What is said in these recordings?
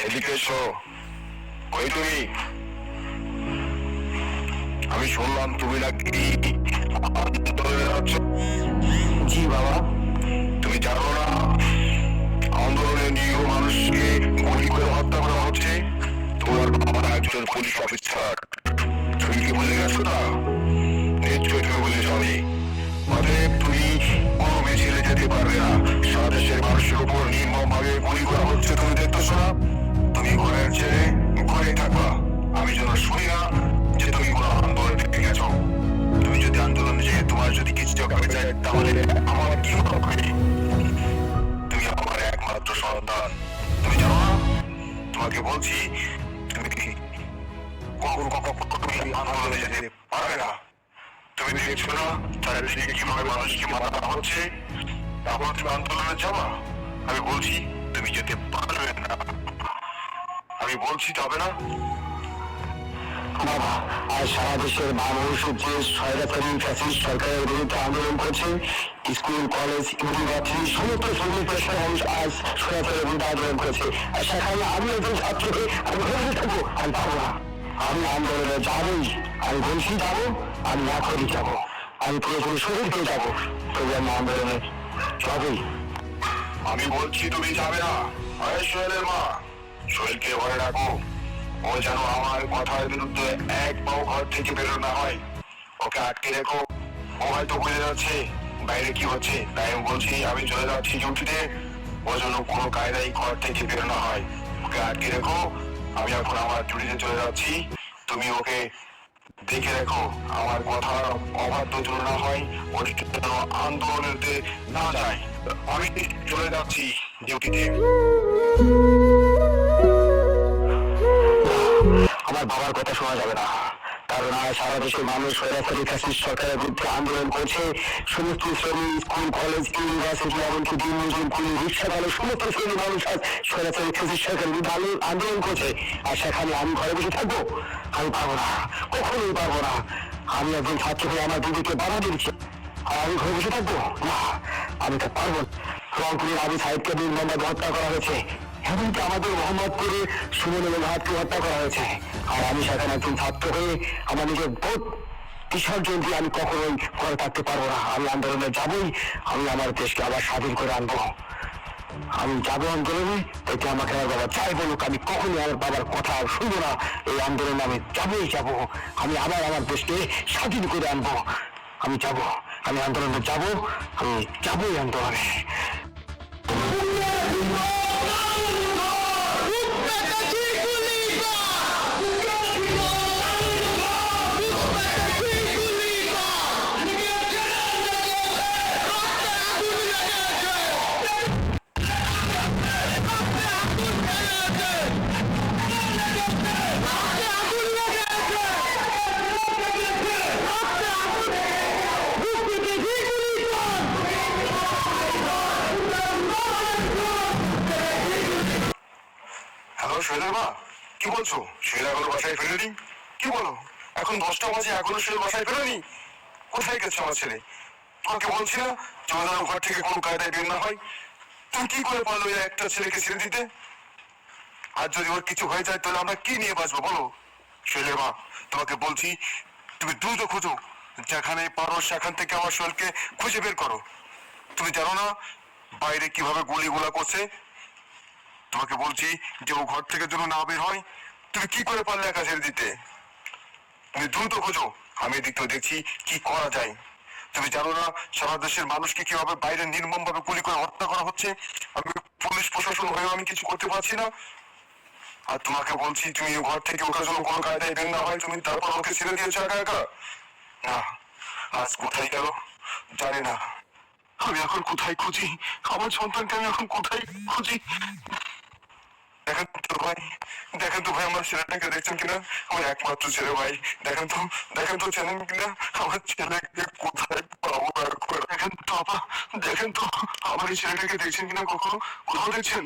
এদিকে এসো। কই তুমি? আমি শুনলাম তুমি নাকি আন্দোলনে যাচ্ছ। জি বাবা। তুমি জানো না আন্দোলনে নিরীহ মানুষকে গুলি করে হত্যা করা হচ্ছে? তোমার বাবা একজন পুলিশ অফিসার, তুমি কি বলে গেছো না? নিশ্চয়ই তুমি বলে যাবে। অতএব তুমি কোনো মিছিলে যেতে পারবে না। সারা দেশের মানুষের উপর নির্মম ভাবে গুলি করা হচ্ছে, তুমি দেখতেছো না? তুমি ঘরের ছেড়ে ঘরে থাকবা। আমি যেন শুনি না যে তুমি কোনো আন্দোলনে থেকে গেছো। তুমি যদি আন্দোলনে যেয়ে তোমার যদি কিছু হয়ে যায় তাহলে আমার কি হবে? তুমি আমার একমাত্র সন্তান, তুমি জানো না? তোমাকে বলছি তুমি তুমি আন্দোলনে যেতে পারবে না। তুমি দেখছো না চারিদিকে কিভাবে মানুষকে মারা হচ্ছে, তারপর তুমি আন্দোলনে যাবা? আমি বলছি তুমি যেতে পারবে না। আমি বলছি যাবে না। বাবা, আর সারা দেশের মানুষ যে স্বৈরাচারী ফ্যাসিস্ট সরকারের বিরুদ্ধে আন্দোলন করছে, স্কুল কলেজ ইউনিভার্সিটি সমস্ত শ্রেণী পেশার মানুষ আজ স্বৈরাচারের বিরুদ্ধে আন্দোলন করেছে। আর সেখানে আমি একজন ছাত্রকে আমি ঘরে থাকবো, আমি পাবো না। আমি আন্দোলনে যাবোই, আমি বলছি যাবো, আমি না করি যাবো, আমি পুরোপুরি শহীদ হয়ে যাবো, তবে আমি আন্দোলনে যাবোই। আমি বলছি তুমি যাবে না। আরে সোহেলের মা, সোহেলকে ঘরে রাখো। ও যেন আমার কথার বিরুদ্ধে এক পাও ঘর থেকে বেরো না হয়। ওকে আটকে রেখো। ও হয়তো বুঝে যাচ্ছে বাইরে কি হচ্ছে, তাই আমি বলছি আমি চলে যাচ্ছি ডিউটিতে। ও যেন কোনো কায়দায় ঘর থেকে বেরোনো হয়। ওকে আটকে রেখো। আমি এখন আমার ডিউটিতে চলে যাচ্ছি। তুমি ওকে দেখে রেখো, আমার কথার অবাধ্য যেন না হয়, ওর যেন আন্দোলনেতে না যায়। আমি চলে যাচ্ছি ডিউটিতে। আমার বাবার কথা শোনা যাবে না, কারণ আজ সারা দেশের মানুষ স্বৈরাচারী ফ্যাসিস্ট সরকারের বিরুদ্ধে আন্দোলন করছে। সমস্ত শ্রেণী, স্কুল কলেজ ইউনিভার্সিটি এমনকি দিনমজুর কুলি রিক্সা চালক সমস্ত শ্রেণীর মানুষ আজ স্বৈরাচারী ফ্যাসিস্ট সরকারের বিরুদ্ধে আন্দোলন করছে। আর সেখানে আমি ঘরে বসে থাকবো? আমি পারবো না, কখনোই পারবো না। আমি একজন ছাত্র হয়ে আমার দিদিকে বাধা দিচ্ছি, আর আমি ঘরে বসে থাকবো না? আমি তো পারবো না। রংপুরের আবু সাইদকে নির্মমভাবে হত্যা করা হয়েছে, এমনকি আমাদের মোহাম্মদপুরে সুমন এবং হাতকে হত্যা করা হয়েছে। আর আমি সেখানে একজন ছাত্র হয়ে আমার নিজের বোধ বিসর্জন দিয়ে আমি কখনোই ঘরে থাকতে পারবো না। আমি আন্দোলনে যাবই, আমি আমার দেশকে আবার স্বাধীন করে আনবো। আমি যাবো আন্দোলনে, এতে আমাকে আমার বাবা যাই বলুক, আমি কখনোই আমার বাবার কথা শুনবো না। এই আন্দোলনে আমি যাবই যাবো, আমি আবার আমার দেশকে স্বাধীন করে আনবো। আমি যাবো, আমি আন্দোলনে যাবো, আমি যাবোই আন্দোলনে। হ্যালো সোহেলের মা, কি বলছো? সোহেল এখনো বাসায় ফেরেনি? কি বলো? এখন 10টা বাজে, এখনো সোহেল বাসায় ফেরেনি? কোথায় গেছে আমার ছেলে? তোমাকে বলছি না যেন ঘর থেকে কোনো কায়দায় বের না হয়। তুমি কি করে পারলো এই একটা ছেলেকে ছেড়ে দিতে? আর যদি ওর কিছু হয়ে যায় তাহলে আমরা কি নিয়ে বাঁচবো বলো? সোহেলের মা, তোমাকে বলছি তুমি দ্রুত খোঁজো, যেখানে পারো সেখান থেকে আমার সোহেলকে খুঁজে বের করো। তুমি জানো না বাইরে কিভাবে গুলিগুলা করছে? তোমাকে বলছি যে ও ঘর থেকে যেন না বের হয়। তুমি কি করে পারলে একা ছেড়ে দিতে? তুমি দ্রুত খোঁজো, আমি এদিকটা দেখছি কি করা যায়। তুমি জানো না সারা দেশের মানুষকে কিভাবে বাইরে নির্মম ভাবে গুলি করে হত্যা করা হচ্ছে? আমি পুলিশ প্রশাসন হয়েও আমি কিছু করতে পারছি না। আর তোমাকে বলছি তুমি ঘর থেকে ওখানে যেন কোনো কায়দায় বের না হয়, তুমি তারপর ওকে ছেড়ে দিয়েছো একা একা। না, আজ কোথায় গেল জানি না। আমি এখন কোথায় খুঁজি আমার সন্তানকে? আমি এখন কোথায় খুঁজি? দেখেন তো ভাই, দেখেন তো ভাই আমার ছেলেটাকে দেখছেন কিনা? আমার একমাত্র ছেলে ভাই, দেখেন তো, দেখেন তো চেনেন কিনা আমার ছেলেকে? কোথায় পাবো এখন? দেখেন তো আপা, দেখেন তো আমার এই ছেলেটাকে দেখছেন কিনা কখনো? কোথাও দেখছেন?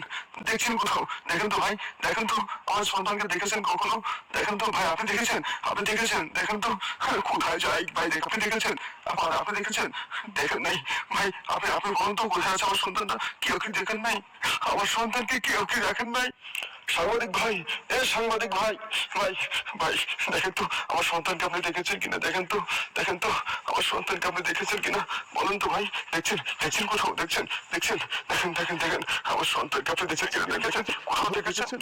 দেখছেন কোথাও? দেখেন তো ভাই, দেখেন তো আমার সন্তানকে দেখেছেন কখনো? দেখেন তো ভাই, আপনি দেখেছেন? আপনি দেখেছেন? দেখেন তো কোথায় যাই ভাই, আপনি দেখেছেন? আপনি দেখেছেন? দেখেন নাই ভাই? আপনি বলুন তো কোথায় আছে আমার সন্তানটা? কেউ কি দেখেন নাই? আমার সন্তানকে কেউ কি দেখেন নাই? সাংবাদিক ভাই, সাংবাদিক ভাই, ভাই ভাই দেখেন তো আমার সন্তানকে আপনি দেখেছেন কিনা, দেখেন তো আমার সন্তানকে আপনি দেখেছেন কিনা, বলেন তো ভাই, দেখছেন কোথাও, দেখছেন দেখেন আমার সন্তানকে আপনি দেখেছেন কিনা, দেখেছেন কোথাও দেখেছেন?